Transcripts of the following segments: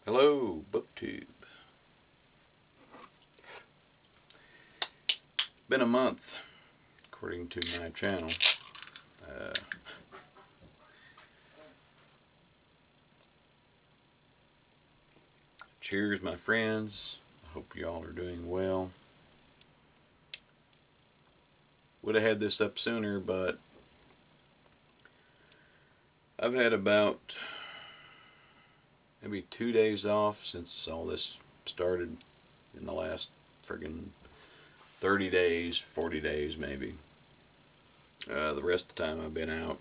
Hello, BookTube. Been a month, according to my channel. Cheers, my friends. I hope you all are doing well. Would have had this up sooner, but I've had about maybe 2 days off since all this started in the last friggin' 30 days, 40 days maybe. The rest of the time I've been out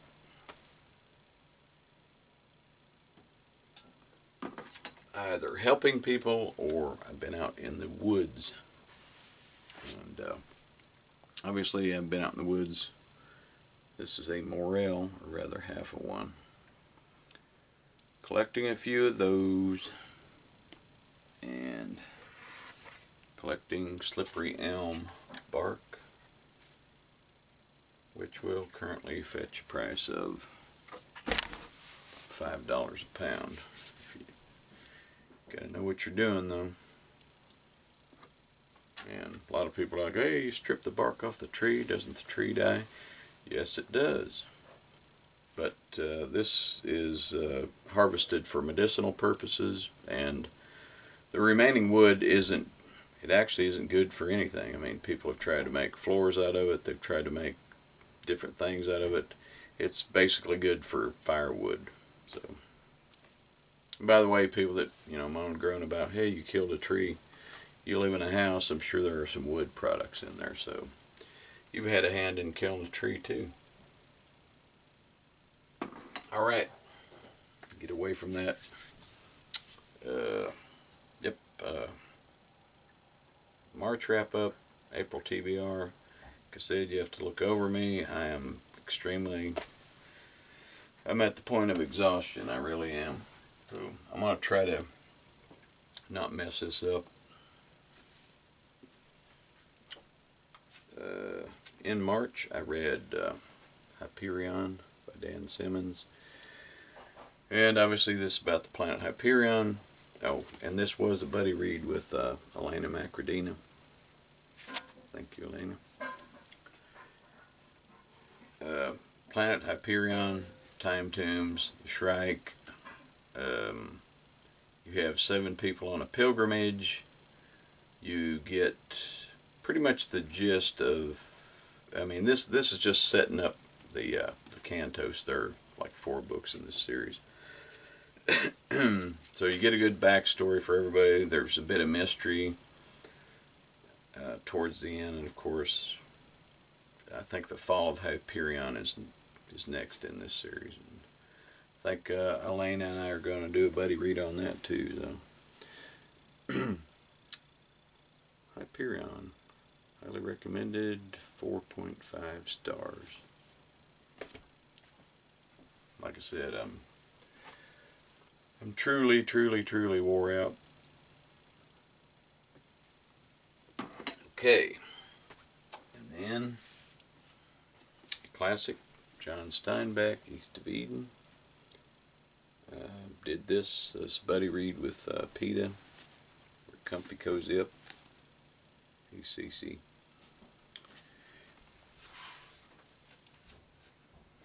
either helping people or I've been out in the woods. And obviously I've been out in the woods. This is a morel, or rather half of one. Collecting a few of those and collecting slippery elm bark, which will currently fetch a price of $5 a pound. Gotta know what you're doing though. And a lot of people are like, hey, you strip the bark off the tree, doesn't the tree die? Yes, it does. But this is harvested for medicinal purposes, and the remaining wood actually isn't good for anything. I mean, people have tried to make floors out of it, they've tried to make different things out of it. It's basically good for firewood. So, by the way, people that, moan and groan about, hey, you killed a tree, you live in a house, I'm sure there are some wood products in there, so you've had a hand in killing a tree too. Alright, get away from that. March wrap up, April TBR. Like I said, you have to look over me. I'm at the point of exhaustion, I really am. So I'm going to try to not mess this up. In March, I read Hyperion by Dan Simmons. And obviously this is about the planet Hyperion. Oh, and this was a buddy read with Elena. Thank you, Elena. Planet Hyperion, Time Tombs, the Shrike. You have 7 people on a pilgrimage. You get pretty much the gist of, I mean, this is just setting up the Cantos. There are like 4 books in this series. So you get a good backstory for everybody. There's a bit of mystery towards the end, and of course I think the fall of Hyperion is next in this series. And I think Elena and I are going to do a buddy read on that too. So. Hyperion, highly recommended, 4.5 stars. Like I said, I'm truly wore out. Okay, and then classic John Steinbeck, East of Eden. Did this buddy read with PETA, Comfy Cozy Up, ECC.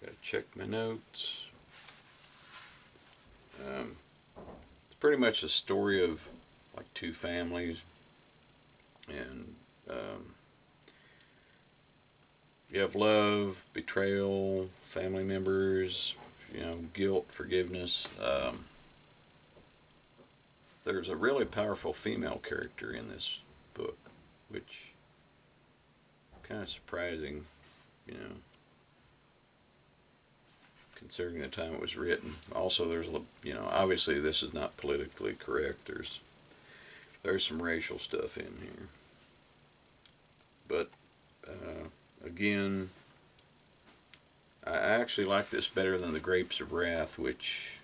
Gotta check my notes. It's pretty much a story of like 2 families, and you have love, betrayal, family members, guilt, forgiveness. There's a really powerful female character in this book, which is kind of surprising, considering the time it was written. Also, there's, obviously this is not politically correct. There's some racial stuff in here. But, again, I actually like this better than The Grapes of Wrath, which,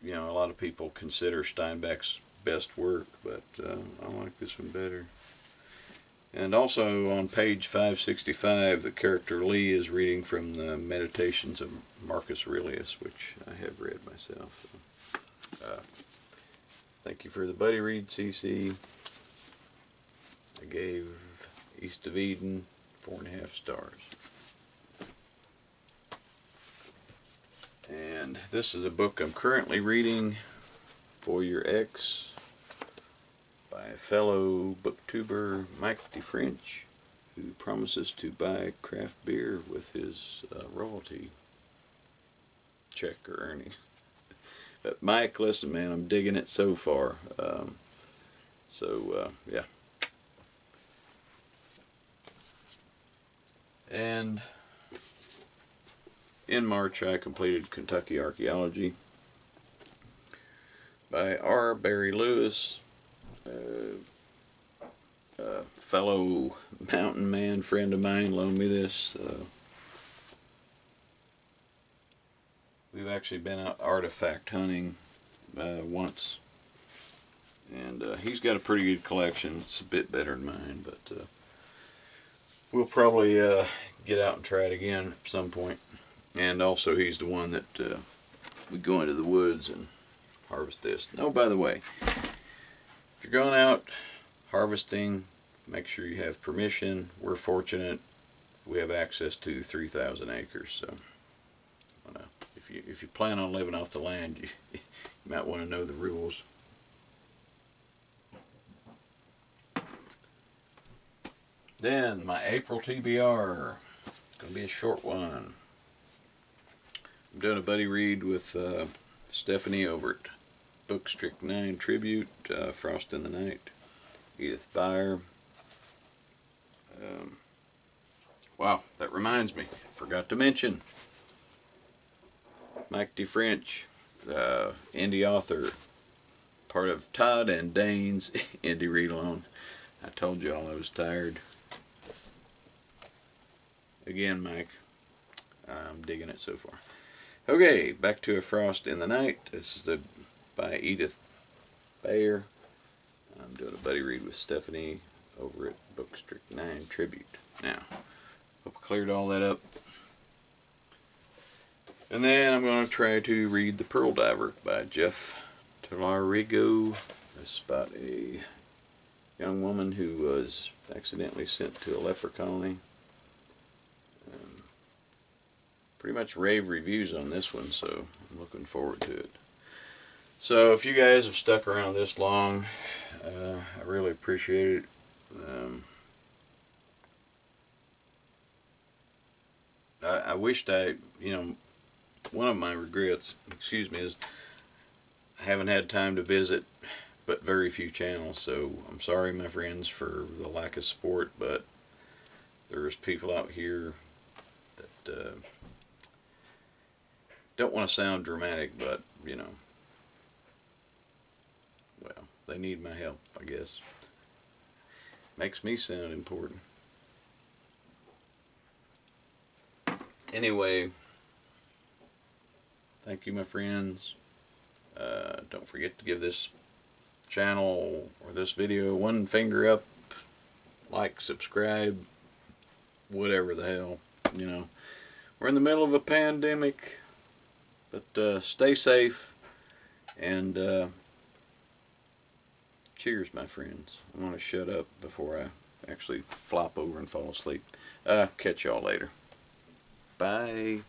a lot of people consider Steinbeck's best work, but I like this one better. And also on page 565, the character Lee is reading from the Meditations of Marcus Aurelius, which I have read myself. So, Thank you for the buddy read, CC. I gave East of Eden 4.5 stars. And this is a book I'm currently reading, Voyeur.Exe, by a fellow booktuber, Mike Defrench, who promises to buy craft beer with his royalty check or earning. But Mike, listen, man, I'm digging it so far. Yeah. And in March, I completed Kentucky Archaeology by R. Barry Lewis, a fellow mountain man friend of mine loaned me this. We've actually been out artifact hunting once, and he's got a pretty good collection. It's a bit better than mine, but we'll probably get out and try it again at some point. And also, he's the one that we go into the woods and harvest this. Oh, by the way, if you're going out harvesting, make sure you have permission. We're fortunate; we have access to 3,000 acres, so. If you plan on living off the land, you might want to know the rules. Then my April TBR. It's going to be a short one. I'm doing a buddy read with Stephanie over at Bookstrick 9 Tribute, Frost in the Night, Edith Baer. Wow, that reminds me, I forgot to mention Mike Defrench, indie author, part of Todd and Dane's IndieReadalong. I told y'all I was tired. Again, Mike, I'm digging it so far. Okay, back to A Frost in the Night. This is by Edith Baer. I'm doing a buddy read with Stephanie over at Bookstrick 9 Tribute. Now, hope I cleared all that up. And then I'm going to try to read The Pearl Diver by Jeff Talarigo. This is about a young woman who was accidentally sent to a leper colony. Pretty much rave reviews on this one, so I'm looking forward to it. So if you guys have stuck around this long, I really appreciate it. I wished one of my regrets, is I haven't had time to visit but very few channels, so I'm sorry, my friends, for the lack of support, but there's people out here that don't want to sound dramatic, but, well, they need my help, I guess. Makes me sound important. Anyway, thank you, my friends. Don't forget to give this channel or this video one finger up, like, subscribe, whatever the hell, We're in the middle of a pandemic, but stay safe, and cheers, my friends. I want to shut up before I actually flop over and fall asleep. Catch y'all later. Bye.